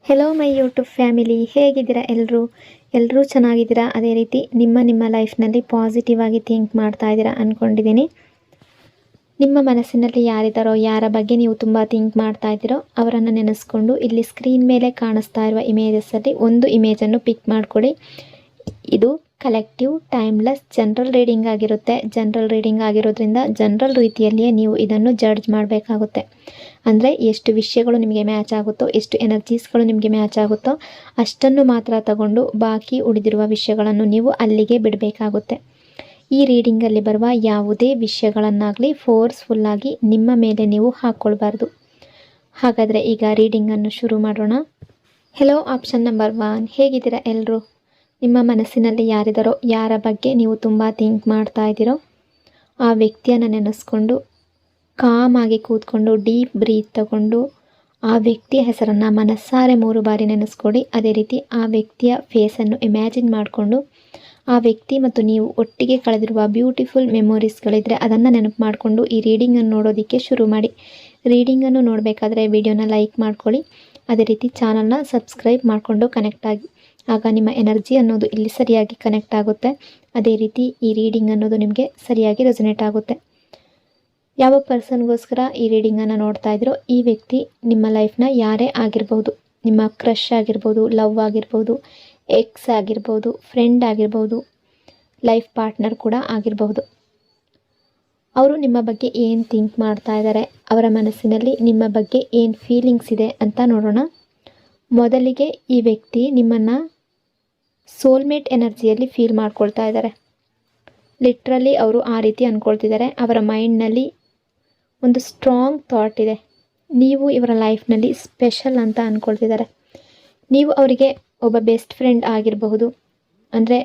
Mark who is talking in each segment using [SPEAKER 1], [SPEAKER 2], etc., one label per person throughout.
[SPEAKER 1] Hello my YouTube family, ಹೇಗಿದ್ದೀರಾ? ಎಲ್ಲರೂ ಚೆನ್ನಾಗಿದ್ದೀರಾ? ಅದೇ ರೀತಿ ನಿಮ್ಮ ಲೈಫ್ನಲ್ಲಿ ಪಾಸಿಟಿವ್ ಆಗಿ ಥಿಂಕ್ ಮಾಡ್ತಾ ಇದ್ದೀರಾ ಅಂದ್ಕೊಂಡಿದ್ದೀನಿ. ನಿಮ್ಮ ಮನಸ್ಸಿನಲ್ಲಿ ಯಾರಿದ್ದಾರೋ, ಯಾರ ಬಗ್ಗೆ ನೀವು ತುಂಬ ಥಿಂಕ್ ಮಾಡ್ತಾ ಇದ್ದೀರೋ ಅವರನ್ನು ನೆನೆಸ್ಕೊಂಡು ಇಲ್ಲಿ ಸ್ಕ್ರೀನ್ ಮೇಲೆ ಕಾಣಿಸ್ತಾ ಇರುವ ಇಮೇಜಸ್ಸಲ್ಲಿ ಒಂದು ಇಮೇಜನ್ನು ಪಿಕ್ ಮಾಡ್ಕೊಳ್ಳಿ. ಇದು ಕಲೆಕ್ಟಿವ್ ಟೈಮ್ಲೆಸ್ ಜನರಲ್ ರೀಡಿಂಗ್ ಆಗಿರುತ್ತೆ. ಜನರಲ್ ರೀಡಿಂಗ್ ಆಗಿರೋದ್ರಿಂದ ಜನರಲ್ ರೀತಿಯಲ್ಲಿಯೇ ನೀವು ಇದನ್ನು ಜಡ್ಜ್ ಮಾಡಬೇಕಾಗುತ್ತೆ. ಅಂದರೆ ಎಷ್ಟು ವಿಷಯಗಳು ನಿಮಗೆ ಮ್ಯಾಚ್ ಆಗುತ್ತೋ, ಎಷ್ಟು ಎನರ್ಜೀಸ್ಗಳು ನಿಮಗೆ ಮ್ಯಾಚ್ ಆಗುತ್ತೋ ಅಷ್ಟನ್ನು ಮಾತ್ರ ತಗೊಂಡು ಬಾಕಿ ಉಳಿದಿರುವ ವಿಷಯಗಳನ್ನು ನೀವು ಅಲ್ಲಿಗೆ ಬಿಡಬೇಕಾಗುತ್ತೆ. ಈ ರೀಡಿಂಗಲ್ಲಿ ಬರುವ ಯಾವುದೇ ವಿಷಯಗಳನ್ನಾಗಲಿ ಫೋರ್ಸ್ಫುಲ್ಲಾಗಿ ನಿಮ್ಮ ಮೇಲೆ ನೀವು ಹಾಕ್ಕೊಳ್ಬಾರ್ದು. ಹಾಗಾದರೆ ಈಗ ರೀಡಿಂಗನ್ನು ಶುರು ಮಾಡೋಣ. ಹೆಲೋ ಆಪ್ಷನ್ ನಂಬರ್ 1, ಹೇಗಿದ್ದೀರಾ ಎಲ್ಲರೂ? ನಿಮ್ಮ ಮನಸ್ಸಿನಲ್ಲಿ ಯಾರಿದ್ದಾರೋ, ಯಾರ ಬಗ್ಗೆ ನೀವು ತುಂಬ ಥಿಂಕ್ ಮಾಡ್ತಾ ಇದ್ದೀರೋ ಆ ವ್ಯಕ್ತಿಯನ್ನು ನೆನೆಸ್ಕೊಂಡು ಕಾಮಾಗಿ ಕೂತ್ಕೊಂಡು ಡೀಪ್ ಬ್ರೀತ್ ತಗೊಂಡು ಆ ವ್ಯಕ್ತಿಯ ಹೆಸರನ್ನು ಮನಸ್ಸಾರೆ 3 ಬಾರಿ ನೆನೆಸ್ಕೊಡಿ. ಅದೇ ರೀತಿ ಆ ವ್ಯಕ್ತಿಯ ಫೇಸನ್ನು ಇಮ್ಯಾಜಿನ್ ಮಾಡಿಕೊಂಡು ಆ ವ್ಯಕ್ತಿ ಮತ್ತು ನೀವು ಒಟ್ಟಿಗೆ ಕಳೆದಿರುವ ಬ್ಯೂಟಿಫುಲ್ ಮೆಮೊರೀಸ್ಗಳಿದ್ದರೆ ಅದನ್ನು ನೆನಪು ಮಾಡಿಕೊಂಡು ಈ ರೀಡಿಂಗನ್ನು ನೋಡೋದಕ್ಕೆ ಶುರು ಮಾಡಿ. ರೀಡಿಂಗನ್ನು ನೋಡಬೇಕಾದ್ರೆ ವಿಡಿಯೋನ ಲೈಕ್ ಮಾಡ್ಕೊಳ್ಳಿ. ಅದೇ ರೀತಿ ಚಾನಲ್ನ ಸಬ್ಸ್ಕ್ರೈಬ್ ಮಾಡಿಕೊಂಡು ಕನೆಕ್ಟ್ ಆಗಿ. ಆಗ ನಿಮ್ಮ ಎನರ್ಜಿ ಅನ್ನೋದು ಇಲ್ಲಿ ಸರಿಯಾಗಿ ಕನೆಕ್ಟ್ ಆಗುತ್ತೆ. ಅದೇ ರೀತಿ ಈ ರೀಡಿಂಗ್ ಅನ್ನೋದು ನಿಮಗೆ ಸರಿಯಾಗಿ ರೆಸೊನೇಟ್ ಆಗುತ್ತೆ. ಯಾವ ಪರ್ಸನ್ಗೋಸ್ಕರ ಈ ರೀಡಿಂಗನ್ನು ನೋಡ್ತಾ ಇದ್ರೋ ಈ ವ್ಯಕ್ತಿ ನಿಮ್ಮ ಲೈಫ್ನ ಯಾರೇ ಆಗಿರ್ಬೋದು. ನಿಮ್ಮ ಕ್ರಷ್ ಆಗಿರ್ಬೋದು, ಲವ್ ಆಗಿರ್ಬೋದು, ಎಕ್ಸ್ ಆಗಿರ್ಬೋದು, ಫ್ರೆಂಡ್ ಆಗಿರ್ಬೋದು, ಲೈಫ್ ಪಾರ್ಟ್ನರ್ ಕೂಡ ಆಗಿರಬಹುದು. ಅವರು ನಿಮ್ಮ ಬಗ್ಗೆ ಏನು ಥಿಂಕ್ ಮಾಡ್ತಾ ಇದ್ದಾರೆ, ಅವರ ಮನಸ್ಸಿನಲ್ಲಿ ನಿಮ್ಮ ಬಗ್ಗೆ ಏನು ಫೀಲಿಂಗ್ಸ್ ಇದೆ ಅಂತ ನೋಡೋಣ. ಮೊದಲಿಗೆ ಈ ವ್ಯಕ್ತಿ ನಿಮ್ಮನ್ನು ಸೋಲ್ಮೇಟ್ ಎನರ್ಜಿಯಲ್ಲಿ ಫೀಲ್ ಮಾಡ್ಕೊಳ್ತಾ ಇದ್ದಾರೆ. ಲಿಟ್ರಲಿ ಅವರು ಆ ರೀತಿ ಅಂದ್ಕೊಳ್ತಿದ್ದಾರೆ. ಅವರ ಮೈಂಡ್ನಲ್ಲಿ ಒಂದು ಸ್ಟ್ರಾಂಗ್ ಥಾಟ್ ಇದೆ. ನೀವು ಇವರ ಲೈಫ್ನಲ್ಲಿ ಸ್ಪೆಷಲ್ ಅಂತ ಅಂದ್ಕೊಳ್ತಿದ್ದಾರೆ. ನೀವು ಅವರಿಗೆ ಒಬ್ಬ ಬೆಸ್ಟ್ ಫ್ರೆಂಡ್ ಆಗಿರಬಹುದು. ಅಂದರೆ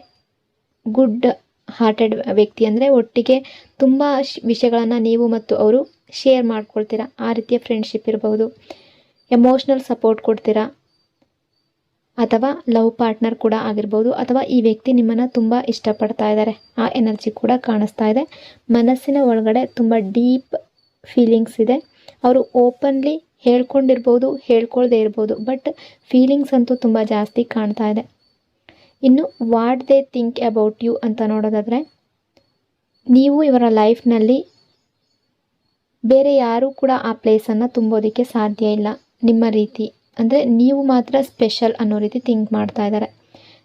[SPEAKER 1] ಗುಡ್ ಹಾರ್ಟೆಡ್ ವ್ಯಕ್ತಿ, ಅಂದರೆ ಒಟ್ಟಿಗೆ ತುಂಬ ವಿಷಯಗಳನ್ನು ನೀವು ಮತ್ತು ಅವರು ಶೇರ್ ಮಾಡ್ಕೊಳ್ತೀರಾ. ಆ ರೀತಿಯ ಫ್ರೆಂಡ್ಶಿಪ್ ಇರಬಹುದು. ಎಮೋಷ್ನಲ್ ಸಪೋರ್ಟ್ ಕೊಡ್ತೀರಾ, ಅಥವಾ ಲವ್ ಪಾರ್ಟ್ನರ್ ಕೂಡ ಆಗಿರ್ಬೋದು. ಅಥವಾ ಈ ವ್ಯಕ್ತಿ ನಿಮ್ಮನ್ನು ತುಂಬ ಇಷ್ಟಪಡ್ತಾ ಇದ್ದಾರೆ, ಆ ಎನರ್ಜಿ ಕೂಡ ಕಾಣಿಸ್ತಾ ಇದೆ. ಮನಸ್ಸಿನ ಒಳಗಡೆ ತುಂಬ ಡೀಪ್ ಫೀಲಿಂಗ್ಸ್ ಇದೆ. ಅವರು ಓಪನ್ಲಿ ಹೇಳ್ಕೊಂಡಿರ್ಬೋದು, ಹೇಳ್ಕೊಳ್ದೇ ಇರ್ಬೋದು, ಬಟ್ ಫೀಲಿಂಗ್ಸ್ ಅಂತೂ ತುಂಬ ಜಾಸ್ತಿ ಕಾಣ್ತಾ ಇದೆ. ಇನ್ನು what they think about you ಅಂತ ನೋಡೋದಾದರೆ, ನೀವು ಇವರ ಲೈಫ್ನಲ್ಲಿ ಬೇರೆ ಯಾರೂ ಕೂಡ ಆ ಪ್ಲೇಸನ್ನು ತುಂಬೋದಕ್ಕೆ ಸಾಧ್ಯ ಇಲ್ಲ. ನಿಮ್ಮ ರೀತಿ ಅಂದರೆ ನೀವು ಮಾತ್ರ ಸ್ಪೆಷಲ್ ಅನ್ನೋ ರೀತಿ ಥಿಂಕ್ ಮಾಡ್ತಾ ಇದ್ದಾರೆ.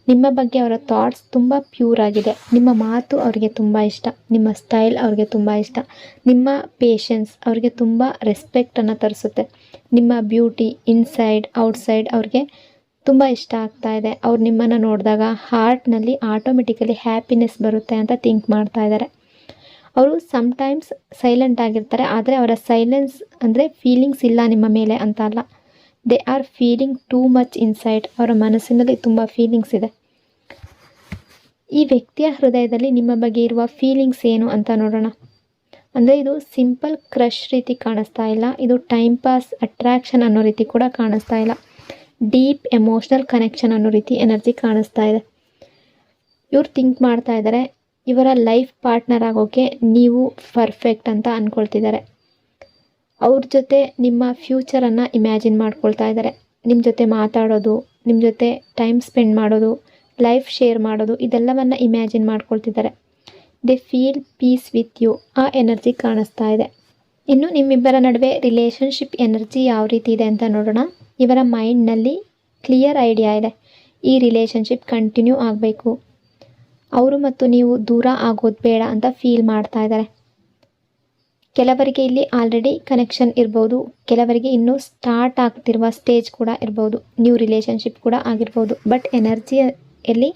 [SPEAKER 1] ನಿಮ್ಮ ಬಗ್ಗೆ ಅವರ ಥಾಟ್ಸ್ ತುಂಬ ಪ್ಯೂರ್ ಆಗಿದೆ. ನಿಮ್ಮ ಮಾತು ಅವರಿಗೆ ತುಂಬ ಇಷ್ಟ, ನಿಮ್ಮ ಸ್ಟೈಲ್ ಅವ್ರಿಗೆ ತುಂಬ ಇಷ್ಟ, ನಿಮ್ಮ ಪೇಷನ್ಸ್ ಅವ್ರಿಗೆ ತುಂಬ ರೆಸ್ಪೆಕ್ಟನ್ನು ತರಿಸುತ್ತೆ. ನಿಮ್ಮ ಬ್ಯೂಟಿ ಇನ್ಸೈಡ್ ಔಟ್ಸೈಡ್ ಅವ್ರಿಗೆ ತುಂಬ ಇಷ್ಟ ಆಗ್ತಾ ಇದೆ. ಅವ್ರು ನಿಮ್ಮನ್ನು ನೋಡಿದಾಗ ಹಾರ್ಟ್ನಲ್ಲಿ ಆಟೋಮೆಟಿಕಲಿ ಹ್ಯಾಪಿನೆಸ್ ಬರುತ್ತೆ ಅಂತ ಥಿಂಕ್ ಮಾಡ್ತಾ ಇದ್ದಾರೆ. ಅವರು ಸಮ್ಟೈಮ್ಸ್ ಸೈಲೆಂಟ್ ಆಗಿರ್ತಾರೆ, ಆದರೆ ಅವರ ಸೈಲೆನ್ಸ್ ಅಂದರೆ ಫೀಲಿಂಗ್ಸ್ ಇಲ್ಲ ನಿಮ್ಮ ಮೇಲೆ ಅಂತ ಅಲ್ಲ. They are feeling too much inside. ಅವರ ಮನಸ್ಸಿನಲ್ಲಿ ತುಂಬ ಫೀಲಿಂಗ್ಸ್ ಇದೆ. ಈ ವ್ಯಕ್ತಿಯ ಹೃದಯದಲ್ಲಿ ನಿಮ್ಮ ಬಗ್ಗೆ ಇರುವ ಫೀಲಿಂಗ್ಸ್ ಏನು ಅಂತ ನೋಡೋಣ. ಅಂದರೆ ಇದು ಸಿಂಪಲ್ ಕ್ರಶ್ ರೀತಿ ಕಾಣಿಸ್ತಾ ಇಲ್ಲ. ಇದು ಟೈಮ್ ಪಾಸ್ ಅಟ್ರಾಕ್ಷನ್ ಅನ್ನೋ ರೀತಿ ಕೂಡ ಕಾಣಿಸ್ತಾ ಇಲ್ಲ. ಡೀಪ್ ಎಮೋಷ್ನಲ್ ಕನೆಕ್ಷನ್ ಅನ್ನೋ ರೀತಿ ಎನರ್ಜಿ ಕಾಣಿಸ್ತಾ ಇದೆ. ಇವ್ರು ಥಿಂಕ್ ಮಾಡ್ತಾ ಇದ್ದಾರೆ ಇವರ ಲೈಫ್ ಪಾರ್ಟ್ನರ್ ಆಗೋಕ್ಕೆ ನೀವು ಪರ್ಫೆಕ್ಟ್ ಅಂತ ಅಂದ್ಕೊಳ್ತಿದ್ದಾರೆ. ಅವ್ರ ಜೊತೆ ನಿಮ್ಮ ಫ್ಯೂಚರನ್ನು ಇಮ್ಯಾಜಿನ್ ಮಾಡ್ಕೊಳ್ತಾ ಇದ್ದಾರೆ. ನಿಮ್ಮ ಜೊತೆ ಮಾತಾಡೋದು, ನಿಮ್ಮ ಜೊತೆ ಟೈಮ್ ಸ್ಪೆಂಡ್ ಮಾಡೋದು, ಲೈಫ್ ಶೇರ್ ಮಾಡೋದು, ಇದೆಲ್ಲವನ್ನು ಇಮ್ಯಾಜಿನ್ ಮಾಡ್ಕೊಳ್ತಿದ್ದಾರೆ. They feel peace with you, ಆ ಎನರ್ಜಿ ಕಾಣಿಸ್ತಾ ಇದೆ. ಇನ್ನು ನಿಮ್ಮಿಬ್ಬರ ನಡುವೆ ರಿಲೇಷನ್ಶಿಪ್ ಎನರ್ಜಿ ಯಾವ ರೀತಿ ಇದೆ ಅಂತ ನೋಡೋಣ. ಇವರ ಮೈಂಡ್ನಲ್ಲಿ ಕ್ಲಿಯರ್ ಐಡಿಯಾ ಇದೆ. ಈ ರಿಲೇಷನ್ಶಿಪ್ ಕಂಟಿನ್ಯೂ ಆಗಬೇಕು, ಅವರು ಮತ್ತು ನೀವು ದೂರ ಆಗೋದು ಬೇಡ ಅಂತ ಫೀಲ್ ಮಾಡ್ತಾ ಇದ್ದಾರೆ. ಕೆಲವರಿಗೆ ಇಲ್ಲಿ ಆಲ್ರೆಡಿ ಕನೆಕ್ಷನ್ ಇರ್ಬೋದು, ಕೆಲವರಿಗೆ ಇನ್ನೂ ಸ್ಟಾರ್ಟ್ ಆಗ್ತಿರುವ ಸ್ಟೇಜ್ ಕೂಡ ಇರ್ಬೋದು, ನ್ಯೂ ರಿಲೇಷನ್ಶಿಪ್ ಕೂಡ ಆಗಿರ್ಬೋದು. ಬಟ್ ಎನರ್ಜಿಯಲ್ಲಿ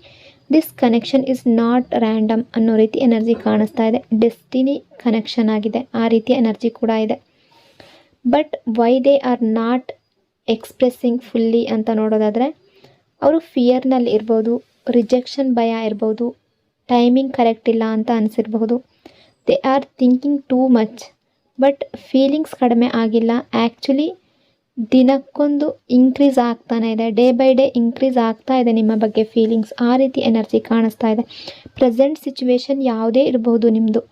[SPEAKER 1] this connection is not random ಅನ್ನೋ ರೀತಿ ಎನರ್ಜಿ ಕಾಣಿಸ್ತಾ ಇದೆ. ಡೆಸ್ಟಿನಿ ಕನೆಕ್ಷನ್ ಆಗಿದೆ, ಆ ರೀತಿಯ ಎನರ್ಜಿ ಕೂಡ ಇದೆ. But why they are not expressing fully ಅಂತ ನೋಡೋದಾದರೆ, ಅವರು ಫಿಯರ್ನಲ್ಲಿ ಇರ್ಬೋದು, ರಿಜೆಕ್ಷನ್ ಭಯ ಇರ್ಬೋದು, ಟೈಮಿಂಗ್ ಕರೆಕ್ಟ್ ಇಲ್ಲ ಅಂತ ಅನಿಸಿರ್ಬಹುದು. They are thinking too much, but feelings ಕಡಿಮೆ ಆಗಿಲ್ಲ. ಆ್ಯಕ್ಚುಲಿ ದಿನಕ್ಕೊಂದು ಇನ್ಕ್ರೀಸ್ ಆಗ್ತಾನೆ ಇದೆ, ಡೇ ಬೈ ಡೇ ಇನ್ಕ್ರೀಸ್ ಆಗ್ತಾ ಇದೆ ನಿಮ್ಮ ಬಗ್ಗೆ ಫೀಲಿಂಗ್ಸ್. ಆ ರೀತಿ ಎನರ್ಜಿ ಕಾಣಿಸ್ತಾ ಇದೆ. ಪ್ರೆಸೆಂಟ್ ಸಿಚುವೇಶನ್ ಯಾವುದೇ ಇರಬಹುದು ನಿಮ್ಮದು,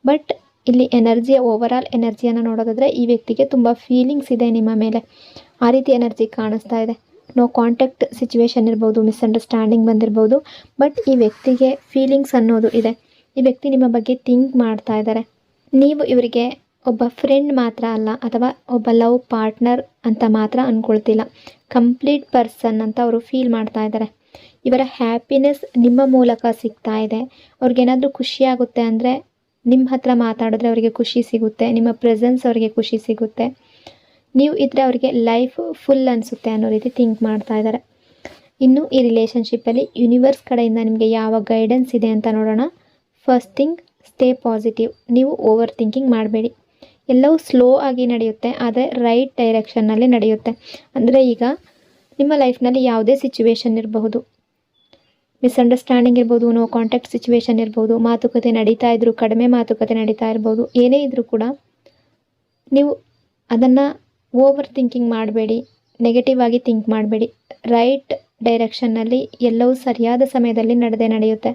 [SPEAKER 1] ಬಟ್ ಇಲ್ಲಿ ಎನರ್ಜಿಯ ಓವರಾಲ್ ಎನರ್ಜಿಯನ್ನು ನೋಡೋದಾದರೆ ಈ ವ್ಯಕ್ತಿಗೆ ತುಂಬ ಫೀಲಿಂಗ್ಸ್ ಇದೆ ನಿಮ್ಮ ಮೇಲೆ, ಆ ರೀತಿ ಎನರ್ಜಿ ಕಾಣಿಸ್ತಾ ಇದೆ. ನೋ ಕಾಂಟ್ಯಾಕ್ಟ್ ಸಿಚುವೇಶನ್ ಇರ್ಬೋದು, ಮಿಸ್ಅಂಡರ್ಸ್ಟ್ಯಾಂಡಿಂಗ್ ಬಂದಿರ್ಬೋದು. ಬಟ್ ಈ ವ್ಯಕ್ತಿಗೆ ಫೀಲಿಂಗ್ಸ್ ಅನ್ನೋದು ಇದೆ. ಈ ವ್ಯಕ್ತಿ ನಿಮ್ಮ ಬಗ್ಗೆ ಥಿಂಕ್ ಮಾಡ್ತಾ ಇದ್ದಾರೆ. ನೀವು ಇವರಿಗೆ ಒಬ್ಬ ಫ್ರೆಂಡ್ ಮಾತ್ರ ಅಲ್ಲ, ಅಥವಾ ಒಬ್ಬ ಲವ್ ಪಾರ್ಟ್ನರ್ ಅಂತ ಮಾತ್ರ ಅಂದ್ಕೊಳ್ತಿಲ್ಲ. ಕಂಪ್ಲೀಟ್ ಪರ್ಸನ್ ಅಂತ ಅವರು ಫೀಲ್ ಮಾಡ್ತಾ ಇದ್ದಾರೆ. ಇವರ ಹ್ಯಾಪಿನೆಸ್ ನಿಮ್ಮ ಮೂಲಕ ಸಿಗ್ತಾ ಇದೆ. ಅವ್ರಿಗೇನಾದರೂ ಖುಷಿಯಾಗುತ್ತೆ ಅಂದರೆ ನಿಮ್ಮ ಹತ್ರ ಮಾತಾಡಿದ್ರೆ ಅವರಿಗೆ ಖುಷಿ ಸಿಗುತ್ತೆ, ನಿಮ್ಮ ಪ್ರೆಸೆನ್ಸ್ ಅವರಿಗೆ ಖುಷಿ ಸಿಗುತ್ತೆ. ನೀವು ಇದ್ದರೆ ಅವರಿಗೆ ಲೈಫ್ ಫುಲ್ ಅನಿಸುತ್ತೆ ಅನ್ನೋ ರೀತಿ ಥಿಂಕ್ ಮಾಡ್ತಾ ಇದ್ದಾರೆ. ಇನ್ನು ಈ ರಿಲೇಷನ್ಶಿಪ್ಪಲ್ಲಿ ಯೂನಿವರ್ಸ್ ಕಡೆಯಿಂದ ನಿಮಗೆ ಯಾವ ಗೈಡೆನ್ಸ್ ಇದೆ ಅಂತ ನೋಡೋಣ. First thing, stay positive. ನೀವು ಓವರ್ ಥಿಂಕಿಂಗ್ ಮಾಡಬೇಡಿ. ಎಲ್ಲವೂ ಸ್ಲೋ ಆಗಿ ನಡೆಯುತ್ತೆ, ಆದರೆ ರೈಟ್ ಡೈರೆಕ್ಷನ್ನಲ್ಲಿ ನಡೆಯುತ್ತೆ. ಅಂದರೆ ಈಗ ನಿಮ್ಮ ಲೈಫ್ನಲ್ಲಿ ಯಾವುದೇ ಸಿಚುವೇಶನ್ ಇರಬಹುದು, ಮಿಸ್ಅಂಡರ್ಸ್ಟ್ಯಾಂಡಿಂಗ್ ಇರ್ಬೋದು, ನೋ ಕಾಂಟ್ಯಾಕ್ಟ್ ಸಿಚುವೇಶನ್ ಇರ್ಬೋದು, ಮಾತುಕತೆ ನಡೀತಾ ಇದ್ದರೂ ಕಡಿಮೆ ಮಾತುಕತೆ ನಡೀತಾ ಇರ್ಬೋದು, ಏನೇ ಇದ್ದರೂ ಕೂಡ ನೀವು ಅದನ್ನು ಓವರ್ ಥಿಂಕಿಂಗ್ ಮಾಡಬೇಡಿ, ನೆಗೆಟಿವ್ ಆಗಿ ಥಿಂಕ್ ಮಾಡಬೇಡಿ. ರೈಟ್ ಡೈರೆಕ್ಷನ್ನಲ್ಲಿ ಎಲ್ಲವೂ ಸರಿಯಾದ ಸಮಯದಲ್ಲಿ ನಡೆಯುತ್ತೆ.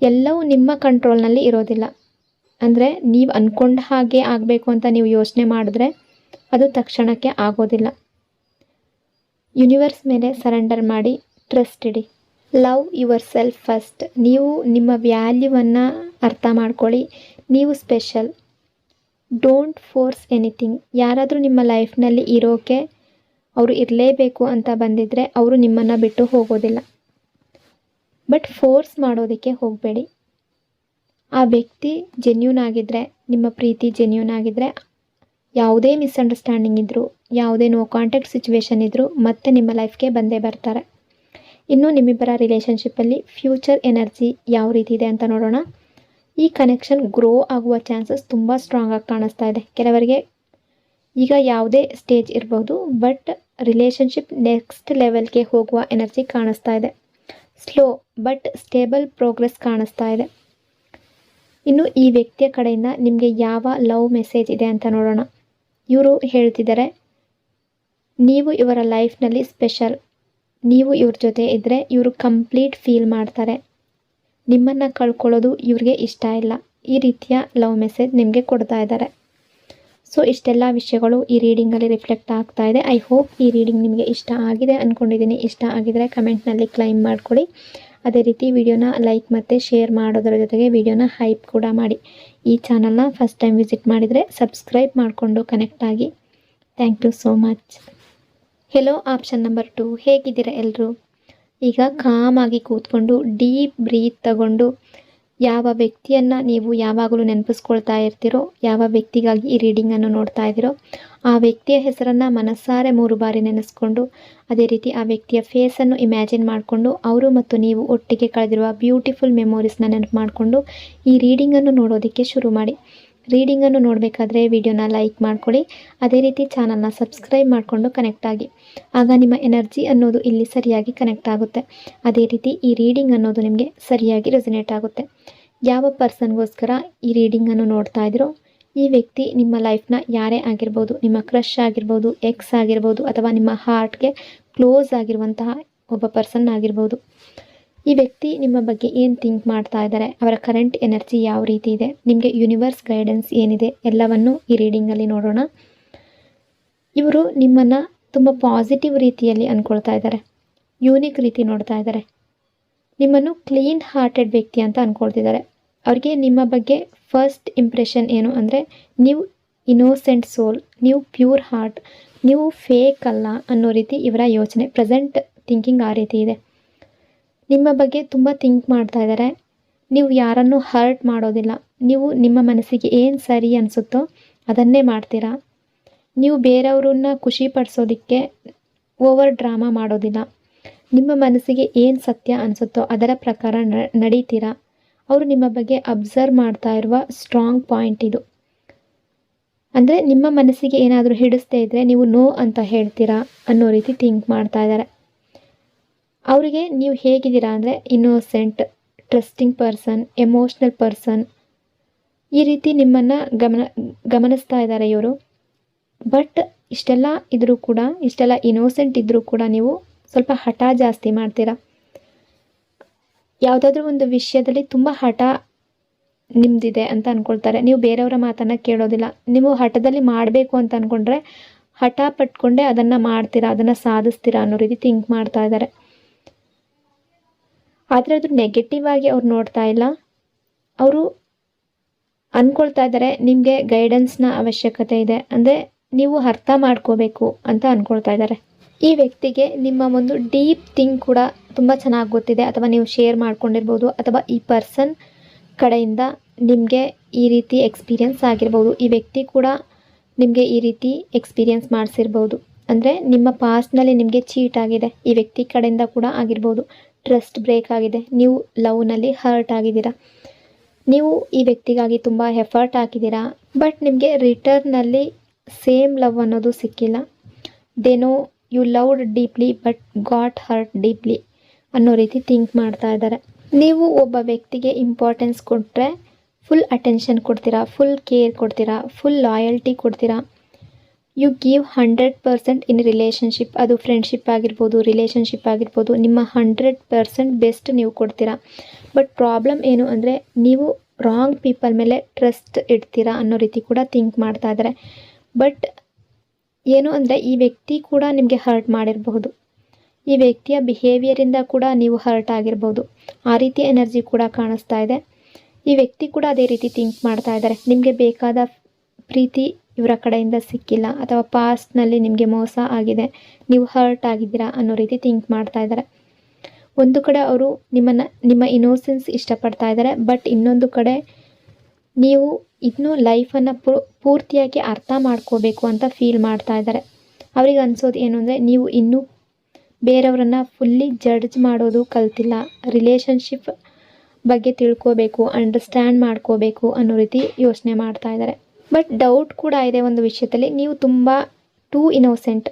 [SPEAKER 1] ಎಲ್ಲವೂ ನಿಮ್ಮ ಕಂಟ್ರೋಲ್ನಲ್ಲಿ ಇರೋದಿಲ್ಲ. ಅಂದರೆ ನೀವು ಅಂದ್ಕೊಂಡ ಹಾಗೆ ಆಗಬೇಕು ಅಂತ ನೀವು ಯೋಚನೆ ಮಾಡಿದ್ರೆ ಅದು ತಕ್ಷಣಕ್ಕೆ ಆಗೋದಿಲ್ಲ. ಯೂನಿವರ್ಸ್ ಮೇಲೆ ಸರೆಂಡರ್ ಮಾಡಿ, trust ED. Love your self first. ನೀವು ನಿಮ್ಮ ವ್ಯಾಲ್ಯೂವನ್ನು ಅರ್ಥ ಮಾಡ್ಕೊಳ್ಳಿ. ನೀವು ಸ್ಪೆಷಲ್. Don't force anything. ಯಾರಾದರೂ ನಿಮ್ಮ ಲೈಫ್ನಲ್ಲಿ ಇರೋಕ್ಕೆ ಅವರು ಇರಲೇಬೇಕು ಅಂತ ಬಂದಿದ್ದರೆ ಅವರು ನಿಮ್ಮನ್ನು ಬಿಟ್ಟು ಹೋಗೋದಿಲ್ಲ. ಬಟ್ ಫೋರ್ಸ್ ಮಾಡೋದಕ್ಕೆ ಹೋಗಬೇಡಿ. ಆ ವ್ಯಕ್ತಿ ಜೆನ್ಯೂನ್ ಆಗಿದ್ದರೆ, ನಿಮ್ಮ ಪ್ರೀತಿ ಜೆನ್ಯೂನ್ ಆಗಿದ್ದರೆ, ಯಾವುದೇ ಮಿಸ್ಅಂಡರ್ಸ್ಟ್ಯಾಂಡಿಂಗ್ ಇದ್ದರೂ, ಯಾವುದೇ ನೋ ಕಾಂಟ್ಯಾಕ್ಟ್ ಸಿಚುವೇಶನ್ ಇದ್ದರೂ ಮತ್ತೆ ನಿಮ್ಮ ಲೈಫ್ಗೆ ಬಂದೇ ಬರ್ತಾರೆ. ಇನ್ನು ನಿಮ್ಮಿಬ್ಬರ ರಿಲೇಷನ್ಶಿಪ್ಪಲ್ಲಿ ಫ್ಯೂಚರ್ ಎನರ್ಜಿ ಯಾವ ರೀತಿ ಇದೆ ಅಂತ ನೋಡೋಣ. ಈ ಕನೆಕ್ಷನ್ ಗ್ರೋ ಆಗುವ ಚಾನ್ಸಸ್ ತುಂಬ ಸ್ಟ್ರಾಂಗ್ ಆಗಿ ಕಾಣಿಸ್ತಾ ಇದೆ. ಕೆಲವರಿಗೆ ಈಗ ಯಾವುದೇ ಸ್ಟೇಜ್ ಇರಬಹುದು, ಬಟ್ ರಿಲೇಷನ್ಶಿಪ್ ನೆಕ್ಸ್ಟ್ ಲೆವೆಲ್ಗೆ ಹೋಗುವ ಎನರ್ಜಿ ಕಾಣಿಸ್ತಾ ಇದೆ. ಸ್ಲೋ ಬಟ್ ಸ್ಟೇಬಲ್ ಪ್ರೋಗ್ರೆಸ್ ಕಾಣಿಸ್ತಾ ಇದೆ. ಇನ್ನು ಈ ವ್ಯಕ್ತಿಯ ಕಡೆಯಿಂದ ನಿಮಗೆ ಯಾವ ಲವ್ ಮೆಸೇಜ್ ಇದೆ ಅಂತ ನೋಡೋಣ. ಇವರು ಹೇಳ್ತಿದ್ದಾರೆ, ನೀವು ಇವರ ಲೈಫ್ನಲ್ಲಿ ಸ್ಪೆಷಲ್. ನೀವು ಇವ್ರ ಜೊತೆ ಇದ್ದರೆ ಇವರು ಕಂಪ್ಲೀಟ್ ಫೀಲ್ ಮಾಡ್ತಾರೆ. ನಿಮ್ಮನ್ನು ಕಳ್ಕೊಳ್ಳೋದು ಇವ್ರಿಗೆ ಇಷ್ಟ ಇಲ್ಲ. ಈ ರೀತಿಯ ಲವ್ ಮೆಸೇಜ್ ನಿಮಗೆ ಕೊಡ್ತಾ ಇದ್ದಾರೆ. ಸೊ ಇಷ್ಟೆಲ್ಲ ವಿಷಯಗಳು ಈ ರೀಡಿಂಗಲ್ಲಿ ರಿಫ್ಲೆಕ್ಟ್ ಆಗ್ತಾ ಇದೆ. ಐ ಹೋಪ್ ಈ ರೀಡಿಂಗ್ ನಿಮಗೆ ಇಷ್ಟ ಆಗಿದೆ ಅಂದ್ಕೊಂಡಿದ್ದೀನಿ. ಇಷ್ಟ ಆಗಿದರೆ ಕಮೆಂಟ್ನಲ್ಲಿ ಕ್ಲೈಮ್ ಮಾಡ್ಕೊಳ್ಳಿ. ಅದೇ ರೀತಿ ವಿಡಿಯೋನ ಲೈಕ್ ಮತ್ತು ಶೇರ್ ಮಾಡೋದರ ಜೊತೆಗೆ ವಿಡಿಯೋನ ಹೈಪ್ ಕೂಡ ಮಾಡಿ. ಈ ಚಾನಲ್ನ ಫಸ್ಟ್ ಟೈಮ್ ವಿಸಿಟ್ ಮಾಡಿದರೆ ಸಬ್ಸ್ಕ್ರೈಬ್ ಮಾಡಿಕೊಂಡು ಕನೆಕ್ಟ್ ಆಗಿ. Thank you so much. Hello option number 2. ಹೇಗಿದ್ದೀರಾ ಎಲ್ಲರೂ? ಈಗ ಕಾಮಾಗಿ ಕೂತ್ಕೊಂಡು ಡೀಪ್ ಬ್ರೀತ್ ತಗೊಂಡು ಯಾವ ವ್ಯಕ್ತಿಯನ್ನು ನೀವು ಯಾವಾಗಲೂ ನೆನಪಿಸ್ಕೊಳ್ತಾ ಇರ್ತೀರೋ, ಯಾವ ವ್ಯಕ್ತಿಗಾಗಿ ಈ ರೀಡಿಂಗನ್ನು ನೋಡ್ತಾ ಇದ್ದೀರೋ, ಆ ವ್ಯಕ್ತಿಯ ಹೆಸರನ್ನು ಮನಸ್ಸಾರೆ 3 ಬಾರಿ ನೆನೆಸ್ಕೊಂಡು, ಅದೇ ರೀತಿ ಆ ವ್ಯಕ್ತಿಯ ಫೇಸನ್ನು ಇಮ್ಯಾಜಿನ್ ಮಾಡಿಕೊಂಡು, ಅವರು ಮತ್ತು ನೀವು ಒಟ್ಟಿಗೆ ಕಳೆದಿರುವ ಬ್ಯೂಟಿಫುಲ್ ಮೆಮೊರೀಸ್ನ ನೆನಪು ಮಾಡಿಕೊಂಡು ಈ ರೀಡಿಂಗನ್ನು ನೋಡೋದಕ್ಕೆ ಶುರು ಮಾಡಿ. ರೀಡಿಂಗನ್ನು ನೋಡಬೇಕಾದ್ರೆ ವಿಡಿಯೋನ ಲೈಕ್ ಮಾಡ್ಕೊಳ್ಳಿ. ಅದೇ ರೀತಿ ಚಾನಲ್ನ ಸಬ್ಸ್ಕ್ರೈಬ್ ಮಾಡಿಕೊಂಡು ಕನೆಕ್ಟ್ ಆಗಿ. ಆಗ ನಿಮ್ಮ ಎನರ್ಜಿ ಅನ್ನೋದು ಇಲ್ಲಿ ಸರಿಯಾಗಿ ಕನೆಕ್ಟ್ ಆಗುತ್ತೆ. ಅದೇ ರೀತಿ ಈ ರೀಡಿಂಗ್ ಅನ್ನೋದು ನಿಮಗೆ ಸರಿಯಾಗಿ ರೆಸನೇಟ್ ಆಗುತ್ತೆ. ಯಾವ ಪರ್ಸನ್ಗೋಸ್ಕರ ಈ ರೀಡಿಂಗನ್ನು ನೋಡ್ತಾ ಇದ್ದೀರೋ, ಈ ವ್ಯಕ್ತಿ ನಿಮ್ಮ ಲೈಫ್ನ ಯಾರೇ ಆಗಿರ್ಬೋದು, ನಿಮ್ಮ ಕ್ರಶ್ ಆಗಿರ್ಬೋದು, ಎಕ್ಸ್ ಆಗಿರ್ಬೋದು, ಅಥವಾ ನಿಮ್ಮ ಹಾರ್ಟ್ಗೆ ಕ್ಲೋಸ್ ಆಗಿರುವಂತಹ ಒಬ್ಬ ಪರ್ಸನ್ ಆಗಿರ್ಬೋದು. ಈ ವ್ಯಕ್ತಿ ನಿಮ್ಮ ಬಗ್ಗೆ ಏನು ಥಿಂಕ್ ಮಾಡ್ತಾ ಇದ್ದಾರೆ, ಅವರ ಕರೆಂಟ್ ಎನರ್ಜಿ ಯಾವ ರೀತಿ ಇದೆ, ನಿಮಗೆ ಯೂನಿವರ್ಸ್ ಗೈಡೆನ್ಸ್ ಏನಿದೆ, ಎಲ್ಲವನ್ನು ಈ ರೀಡಿಂಗಲ್ಲಿ ನೋಡೋಣ. ಇವರು ನಿಮ್ಮನ್ನು ತುಂಬ ಪಾಸಿಟಿವ್ ರೀತಿಯಲ್ಲಿ ಅಂದ್ಕೊಳ್ತಾ ಇದ್ದಾರೆ, ಯೂನಿಕ್ ರೀತಿ ನೋಡ್ತಾ ಇದ್ದಾರೆ. ನಿಮ್ಮನ್ನು ಕ್ಲೀನ್ ಹಾರ್ಟೆಡ್ ವ್ಯಕ್ತಿ ಅಂತ ಅಂದ್ಕೊಳ್ತಿದ್ದಾರೆ. ಅವ್ರಿಗೆ ನಿಮ್ಮ ಬಗ್ಗೆ ಫಸ್ಟ್ ಇಂಪ್ರೆಷನ್ ಏನು ಅಂದರೆ, ನೀವು ಇನ್ನೋಸೆಂಟ್ ಸೋಲ್, ನೀವು ಪ್ಯೂರ್ ಹಾರ್ಟ್, ನೀವು ಫೇಕ್ ಅಲ್ಲ ಅನ್ನೋ ರೀತಿ ಇವರ ಯೋಚನೆ. ಪ್ರೆಸೆಂಟ್ ಥಿಂಕಿಂಗ್ ಆ ರೀತಿ ಇದೆ. ನಿಮ್ಮ ಬಗ್ಗೆ ತುಂಬ ಥಿಂಕ್ ಮಾಡ್ತಾ ಇದ್ದಾರೆ. ನೀವು ಯಾರನ್ನು ಹರ್ಟ್ ಮಾಡೋದಿಲ್ಲ. ನೀವು ನಿಮ್ಮ ಮನಸ್ಸಿಗೆ ಏನು ಸರಿ ಅನಿಸುತ್ತೋ ಅದನ್ನೇ ಮಾಡ್ತೀರಾ. ನೀವು ಬೇರೆಯವ್ರನ್ನ ಖುಷಿ ಪಡಿಸೋದಕ್ಕೆ ಓವರ್ ಡ್ರಾಮಾ ಮಾಡೋದಿಲ್ಲ. ನಿಮ್ಮ ಮನಸ್ಸಿಗೆ ಏನು ಸತ್ಯ ಅನಿಸುತ್ತೋ ಅದರ ಪ್ರಕಾರ ನಡೀತೀರಾ. ಅವರು ನಿಮ್ಮ ಬಗ್ಗೆ ಅಬ್ಸರ್ವ್ ಮಾಡ್ತಾ ಇರುವ ಸ್ಟ್ರಾಂಗ್ ಪಾಯಿಂಟ್ ಇದು. ಅಂದರೆ ನಿಮ್ಮ ಮನಸ್ಸಿಗೆ ಏನಾದರೂ ಹಿಡಿಸ್ದೇ ಇದ್ದರೆ ನೀವು ನೋ ಅಂತ ಹೇಳ್ತೀರಾ ಅನ್ನೋ ರೀತಿ ಥಿಂಕ್ ಮಾಡ್ತಾ ಇದ್ದಾರೆ. ಅವರಿಗೆ ನೀವು ಹೇಗಿದ್ದೀರಾ ಅಂದರೆ innocent, trusting person, emotional person, ಈ ರೀತಿ ನಿಮ್ಮನ್ನು ಗಮನಿಸ್ತಾ ಇದ್ದಾರೆ ಇವರು. ಬಟ್ ಇಷ್ಟೆಲ್ಲ ಇದ್ದರೂ ಕೂಡ, ಇಷ್ಟೆಲ್ಲ ಇನ್ನೋಸೆಂಟ್ ಇದ್ದರೂ ಕೂಡ ನೀವು ಸ್ವಲ್ಪ ಹಠ ಜಾಸ್ತಿ ಮಾಡ್ತೀರಾ. ಯಾವುದಾದ್ರೂ ಒಂದು ವಿಷಯದಲ್ಲಿ ತುಂಬ ಹಠ ನಿಮ್ಮದಿದೆ ಅಂತ ಅಂದ್ಕೊಳ್ತಾರೆ. ನೀವು ಬೇರೆಯವರ ಮಾತನ್ನು ಕೇಳೋದಿಲ್ಲ. ನೀವು ಹಠದಲ್ಲಿ ಮಾಡಬೇಕು ಅಂತ ಅಂದ್ಕೊಂಡ್ರೆ ಹಠ ಪಟ್ಕೊಂಡೆ ಅದನ್ನು ಮಾಡ್ತೀರಾ, ಅದನ್ನು ಸಾಧಿಸ್ತೀರಾ ಅನ್ನೋ ರೀತಿ ಥಿಂಕ್ ಮಾಡ್ತಾ ಇದ್ದಾರೆ. ಆದರೆ ಅದು ನೆಗೆಟಿವ್ ಆಗಿ ಅವ್ರು ನೋಡ್ತಾ ಇಲ್ಲ. ಅವರು ಅಂದ್ಕೊಳ್ತಾ ಇದ್ದಾರೆ ನಿಮಗೆ ಗೈಡೆನ್ಸ್ನ ಅವಶ್ಯಕತೆ ಇದೆ, ಅಂದರೆ ನೀವು ಅರ್ಥ ಮಾಡ್ಕೋಬೇಕು ಅಂತ ಅಂದ್ಕೊಳ್ತಾ ಇದ್ದಾರೆ. ಈ ವ್ಯಕ್ತಿಗೆ ನಿಮ್ಮ ಒಂದು ಡೀಪ್ ಥಿಂಕ್ ಕೂಡ ತುಂಬ ಚೆನ್ನಾಗಿ ಗೊತ್ತಿದೆ, ಅಥವಾ ನೀವು ಶೇರ್ ಮಾಡ್ಕೊಂಡಿರ್ಬೋದು, ಅಥವಾ ಈ ಪರ್ಸನ್ ಕಡೆಯಿಂದ ನಿಮಗೆ ಈ ರೀತಿ ಎಕ್ಸ್ಪೀರಿಯನ್ಸ್ ಆಗಿರ್ಬೋದು. ಈ ವ್ಯಕ್ತಿ ಕೂಡ ನಿಮಗೆ ಈ ರೀತಿ ಎಕ್ಸ್ಪೀರಿಯನ್ಸ್ ಮಾಡಿಸಿರ್ಬೋದು. ಅಂದರೆ ನಿಮ್ಮ ಪಾಸ್ಟ್ನಲ್ಲಿ ನಿಮಗೆ ಚೀಟ್ ಆಗಿದೆ, ಈ ವ್ಯಕ್ತಿ ಕಡೆಯಿಂದ ಕೂಡ ಆಗಿರ್ಬೋದು. ಟ್ರಸ್ಟ್ ಬ್ರೇಕ್ ಆಗಿದೆ, ನೀವು ಲವ್ನಲ್ಲಿ ಹರ್ಟ್ ಆಗಿದ್ದೀರಾ, ನೀವು ಈ ವ್ಯಕ್ತಿಗಾಗಿ ತುಂಬ ಎಫರ್ಟ್ ಹಾಕಿದ್ದೀರಾ, ಬಟ್ ನಿಮಗೆ ರಿಟರ್ನಲ್ಲಿ ಸೇಮ್ ಲವ್ ಅನ್ನೋದು ಸಿಕ್ಕಿಲ್ಲ. They know you loved deeply but got hurt deeply ಅನ್ನೋ ರೀತಿ ಥಿಂಕ್ ಮಾಡ್ತಾ ಇದ್ದಾರೆ. ನೀವು ಒಬ್ಬ ವ್ಯಕ್ತಿಗೆ ಇಂಪಾರ್ಟೆನ್ಸ್ ಕೊಟ್ಟರೆ ಫುಲ್ ಅಟೆನ್ಷನ್ ಕೊಡ್ತೀರಾ, ಫುಲ್ ಕೇರ್ ಕೊಡ್ತೀರಾ, ಫುಲ್ ಲಾಯಲ್ಟಿ ಕೊಡ್ತೀರಾ. ಯು ಗಿವ್ 100% ಇನ್ ರಿಲೇಷನ್ಶಿಪ್, ಅದು ಫ್ರೆಂಡ್ಶಿಪ್ ಆಗಿರ್ಬೋದು, ರಿಲೇಷನ್ಶಿಪ್ ಆಗಿರ್ಬೋದು, ನಿಮ್ಮ 100% ಬೆಸ್ಟ್ ನೀವು ಕೊಡ್ತೀರಾ. ಬಟ್ ಪ್ರಾಬ್ಲಮ್ ಏನು ಅಂದರೆ ನೀವು ರಾಂಗ್ ಪೀಪಲ್ ಮೇಲೆ ಟ್ರಸ್ಟ್ ಇಡ್ತೀರಾ ಅನ್ನೋ ರೀತಿ ಕೂಡ ಥಿಂಕ್ ಮಾಡ್ತಾ ಇದ್ದಾರೆ. ಬಟ್ ಏನು ಅಂದರೆ ಈ ವ್ಯಕ್ತಿ ಕೂಡ ನಿಮಗೆ ಹರ್ಟ್ ಮಾಡಿರಬಹುದು, ಈ ವ್ಯಕ್ತಿಯ ಬಿಹೇವಿಯರಿಂದ ಕೂಡ ನೀವು ಹರ್ಟ್ ಆಗಿರ್ಬೋದು. ಆ ರೀತಿಯ ಎನರ್ಜಿ ಕೂಡ ಕಾಣಿಸ್ತಾ ಇದೆ. ಈ ವ್ಯಕ್ತಿ ಕೂಡ ಅದೇ ರೀತಿ ಥಿಂಕ್ ಮಾಡ್ತಾ ಇದ್ದಾರೆ, ನಿಮಗೆ ಬೇಕಾದ ಪ್ರೀತಿ ಇವರ ಕಡೆಯಿಂದ ಸಿಕ್ಕಿಲ್ಲ, ಅಥವಾ ಪಾಸ್ಟ್ನಲ್ಲಿ ನಿಮಗೆ ಮೋಸ ಆಗಿದೆ, ನೀವು ಹರ್ಟ್ ಆಗಿದ್ದೀರಾ ಅನ್ನೋ ರೀತಿ ಥಿಂಕ್ ಮಾಡ್ತಾ ಇದ್ದಾರೆ. ಒಂದು ಕಡೆ ಅವರು ನಿಮ್ಮ ಇನ್ನೋಸೆನ್ಸ್ ಇಷ್ಟಪಡ್ತಾ ಇದ್ದಾರೆ, ಬಟ್ ಇನ್ನೊಂದು ಕಡೆ ನೀವು ಇನ್ನೂ ಲೈಫನ್ನು ಪೂರ್ತಿಯಾಗಿ ಅರ್ಥ ಮಾಡ್ಕೋಬೇಕು ಅಂತ ಫೀಲ್ ಮಾಡ್ತಾ ಇದ್ದಾರೆ. ಅವ್ರಿಗೆ ಅನಿಸೋದು ಏನು ಅಂದರೆ ನೀವು ಇನ್ನೂ ಬೇರೆಯವರನ್ನು ಫುಲ್ಲಿ ಜಡ್ಜ್ ಮಾಡೋದು ಕಲ್ತಿಲ್ಲ, ರಿಲೇಷನ್ಶಿಪ್ ಬಗ್ಗೆ ತಿಳ್ಕೋಬೇಕು, ಅಂಡರ್ಸ್ಟ್ಯಾಂಡ್ ಮಾಡ್ಕೋಬೇಕು ಅನ್ನೋ ರೀತಿ ಯೋಚನೆ ಮಾಡ್ತಾ ಇದ್ದಾರೆ. ಬಟ್ ಡೌಟ್ ಕೂಡ ಇದೆ ಒಂದು ವಿಷಯದಲ್ಲಿ, ನೀವು ತುಂಬ ಟೂ ಇನ್ನೋಸೆಂಟ್,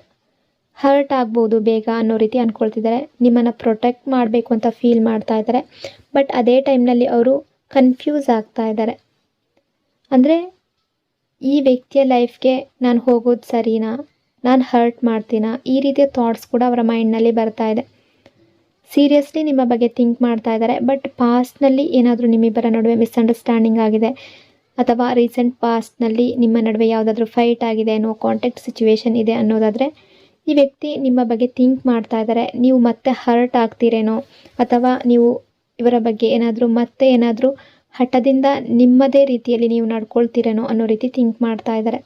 [SPEAKER 1] ಹರ್ಟ್ ಆಗ್ಬೋದು ಬೇಗ ಅನ್ನೋ ರೀತಿ ಅಂದ್ಕೊಳ್ತಿದ್ದಾರೆ. ನಿಮ್ಮನ್ನು ಪ್ರೊಟೆಕ್ಟ್ ಮಾಡಬೇಕು ಅಂತ ಫೀಲ್ ಮಾಡ್ತಾ ಇದ್ದಾರೆ, ಬಟ್ ಅದೇ ಟೈಮ್ನಲ್ಲಿ ಅವರು ಕನ್ಫ್ಯೂಸ್ ಆಗ್ತಾ ಇದ್ದಾರೆ. ಅಂದರೆ ಈ ವ್ಯಕ್ತಿಯ ಲೈಫ್ಗೆ ನಾನು ಹೋಗೋದು ಸರಿನಾ, ನಾನು ಹರ್ಟ್ ಮಾಡ್ತೀನಾ, ಈ ರೀತಿಯ ಥಾಟ್ಸ್ ಕೂಡ ಅವರ ಮೈಂಡ್ನಲ್ಲಿ ಬರ್ತಾ ಇದೆ. ಸೀರಿಯಸ್ಲಿ ನಿಮ್ಮ ಬಗ್ಗೆ ಥಿಂಕ್ ಮಾಡ್ತಾ ಇದ್ದಾರೆ, ಬಟ್ ಪಾಸ್ಟ್ನಲ್ಲಿ ಏನಾದರೂ ನಿಮ್ಮಿಬ್ಬರ ನಡುವೆ ಮಿಸ್ಅಂಡರ್ಸ್ಟ್ಯಾಂಡಿಂಗ್ ಆಗಿದೆ, ಅಥವಾ ರೀಸೆಂಟ್ ಪಾಸ್ಟ್ನಲ್ಲಿ ನಿಮ್ಮ ನಡುವೆ ಯಾವುದಾದ್ರೂ ಫೈಟ್ ಆಗಿದೆ, ನೋ ಕಾಂಟ್ಯಾಕ್ಟ್ ಸಿಚುವೇಶನ್ ಇದೆ ಅನ್ನೋದಾದರೆ ಈ ವ್ಯಕ್ತಿ ನಿಮ್ಮ ಬಗ್ಗೆ ಥಿಂಕ್ ಮಾಡ್ತಾ ಇದ್ದಾರೆ. ನೀವು ಮತ್ತೆ ಹರ್ಟ್ ಆಗ್ತೀರೇನೋ, ಅಥವಾ ನೀವು ಇವರ ಬಗ್ಗೆ ಏನಾದರೂ ಹಠದಿಂದ ನಿಮ್ಮದೇ ರೀತಿಯಲ್ಲಿ ನೀವು ನಡ್ಕೊಳ್ತೀರೇನೋ ಅನ್ನೋ ರೀತಿ ಥಿಂಕ್ ಮಾಡ್ತಾ ಇದ್ದಾರೆ.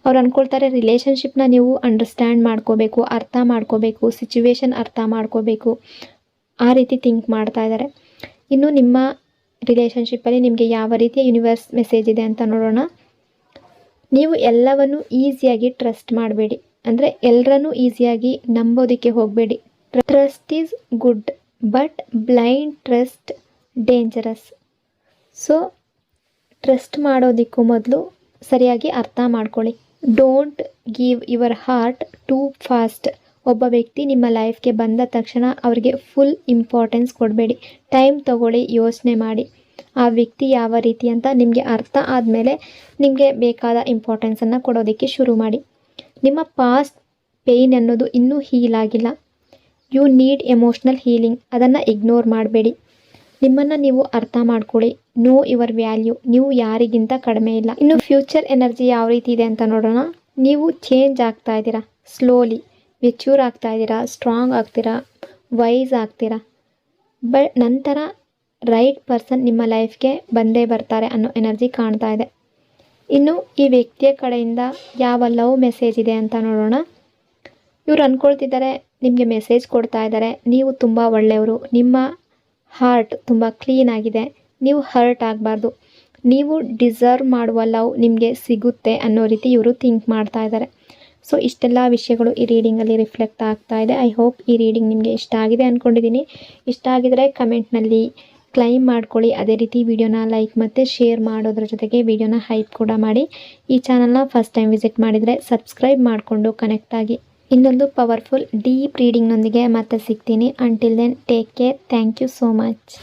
[SPEAKER 1] ಅವ್ರು ಅಂದ್ಕೊಳ್ತಾರೆ ರಿಲೇಷನ್ಶಿಪ್ನ ನೀವು ಅಂಡರ್ಸ್ಟ್ಯಾಂಡ್ ಮಾಡ್ಕೋಬೇಕು, ಅರ್ಥ ಮಾಡ್ಕೋಬೇಕು, ಸಿಚುವೇಶನ್ ಅರ್ಥ ಮಾಡ್ಕೋಬೇಕು, ಆ ರೀತಿ ಥಿಂಕ್ ಮಾಡ್ತಾ ಇದ್ದಾರೆ. ಇನ್ನು ನಿಮ್ಮ ರಿಲೇಷನ್ಶಿಪ್ಪಲ್ಲಿ ನಿಮಗೆ ಯಾವ ರೀತಿಯ ಯೂನಿವರ್ಸ್ ಮೆಸೇಜ್ ಇದೆ ಅಂತ ನೋಡೋಣ. ನೀವು ಎಲ್ಲವನ್ನು ಈಸಿಯಾಗಿ ಟ್ರಸ್ಟ್ ಮಾಡಬೇಡಿ, ಅಂದರೆ ಎಲ್ಲರನ್ನೂ ಈಸಿಯಾಗಿ ನಂಬೋದಕ್ಕೆ ಹೋಗಬೇಡಿ. Trust is good but blind trust dangerous. So trust ಮಾಡೋದಕ್ಕೂ ಮೊದಲು ಸರಿಯಾಗಿ ಅರ್ಥ ಮಾಡ್ಕೊಳ್ಳಿ. Don't give your heart two fast. ಒಬ್ಬ ವ್ಯಕ್ತಿ ನಿಮ್ಮ ಲೈಫ್ಗೆ ಬಂದ ತಕ್ಷಣ ಅವರಿಗೆ ಫುಲ್ ಇಂಪಾರ್ಟೆನ್ಸ್ ಕೊಡಬೇಡಿ. ಟೈಮ್ ತಗೊಳ್ಳಿ, ಯೋಚನೆ ಮಾಡಿ, ಆ ವ್ಯಕ್ತಿ ಯಾವ ರೀತಿ ಅಂತ ನಿಮಗೆ ಅರ್ಥ ಆದಮೇಲೆ ನಿಮಗೆ ಬೇಕಾದ ಇಂಪಾರ್ಟೆನ್ಸನ್ನು ಕೊಡೋದಕ್ಕೆ ಶುರು ಮಾಡಿ. ನಿಮ್ಮ ಪಾಸ್ಟ್ ಪೇಯ್ನ್ ಅನ್ನೋದು ಇನ್ನೂ ಹೀಲ್ ಆಗಿಲ್ಲ. You need emotional healing. ಅದನ್ನು ಇಗ್ನೋರ್ ಮಾಡಬೇಡಿ. ನಿಮ್ಮನ್ನು ನೀವು ಅರ್ಥ ಮಾಡ್ಕೊಳ್ಳಿ. Know your value. ನೀವು ಯಾರಿಗಿಂತ ಕಡಿಮೆ ಇಲ್ಲ. ಇನ್ನು ಫ್ಯೂಚರ್ ಎನರ್ಜಿ ಯಾವ ರೀತಿ ಇದೆ ಅಂತ ನೋಡೋಣ. ನೀವು ಚೇಂಜ್ ಆಗ್ತಾ ಇದ್ದೀರಾ, ಸ್ಲೋಲಿ ಮೆಚ್ಯೂರ್ ಆಗ್ತಾ ಇದ್ದೀರಾ, ಸ್ಟ್ರಾಂಗ್ ಆಗ್ತೀರಾ, ವೈಸ್ ಆಗ್ತೀರಾ. ಬಟ್ ನಂತರ ರೈಟ್ ಪರ್ಸನ್ ನಿಮ್ಮ ಲೈಫ್ಗೆ ಬಂದೇ ಬರ್ತಾರೆ ಅನ್ನೋ ಎನರ್ಜಿ ಕಾಣ್ತಾ ಇದೆ. ಇನ್ನು ಈ ವ್ಯಕ್ತಿಯ ಕಡೆಯಿಂದ ಯಾವ ಲವ್ ಮೆಸೇಜ್ ಇದೆ ಅಂತ ನೋಡೋಣ. ಇವರು ಅಂದ್ಕೊಳ್ತಿದ್ದಾರೆ, ನಿಮಗೆ ಮೆಸೇಜ್ ಕೊಡ್ತಾ ಇದ್ದಾರೆ, ನೀವು ತುಂಬ ಒಳ್ಳೆಯವರು, ನಿಮ್ಮ ಹಾರ್ಟ್ ತುಂಬ ಕ್ಲೀನ್ ಆಗಿದೆ, ನೀವು ಹರ್ಟ್ ಆಗಬಾರ್ದು, ನೀವು ಡಿಸರ್ವ್ ಮಾಡುವ ಲವ್ ನಿಮಗೆ ಸಿಗುತ್ತೆ ಅನ್ನೋ ರೀತಿ ಇವರು ಥಿಂಕ್ ಮಾಡ್ತಾ ಇದ್ದಾರೆ. ಸೊ ಇಷ್ಟೆಲ್ಲ ವಿಷಯಗಳು ಈ ರೀಡಿಂಗಲ್ಲಿ ರಿಫ್ಲೆಕ್ಟ್ ಆಗ್ತಾ ಇದೆ. ಐ ಹೋಪ್ ಈ ರೀಡಿಂಗ್ ನಿಮಗೆ ಇಷ್ಟ ಆಗಿದೆ ಅಂದ್ಕೊಂಡಿದ್ದೀನಿ. ಇಷ್ಟ ಆಗಿದರೆ ಕಮೆಂಟ್ನಲ್ಲಿ ಕ್ಲೈಮ್ ಮಾಡ್ಕೊಳ್ಳಿ. ಅದೇ ರೀತಿ ವಿಡಿಯೋನ ಲೈಕ್ ಮತ್ತು ಶೇರ್ ಮಾಡೋದ್ರ ಜೊತೆಗೆ ವಿಡಿಯೋನ ಹೈಪ್ ಕೂಡ ಮಾಡಿ. ಈ ಚಾನಲ್ನ ಫಸ್ಟ್ ಟೈಮ್ ವಿಸಿಟ್ ಮಾಡಿದರೆ ಸಬ್ಸ್ಕ್ರೈಬ್ ಮಾಡಿಕೊಂಡು ಕನೆಕ್ಟ್ ಆಗಿ. ಇನ್ನೊಂದು ಪವರ್ಫುಲ್ ಡೀಪ್ ರೀಡಿಂಗ್ನೊಂದಿಗೆ ಮತ್ತೆ ಸಿಗ್ತೀನಿ. Until then take care. Thank you so much.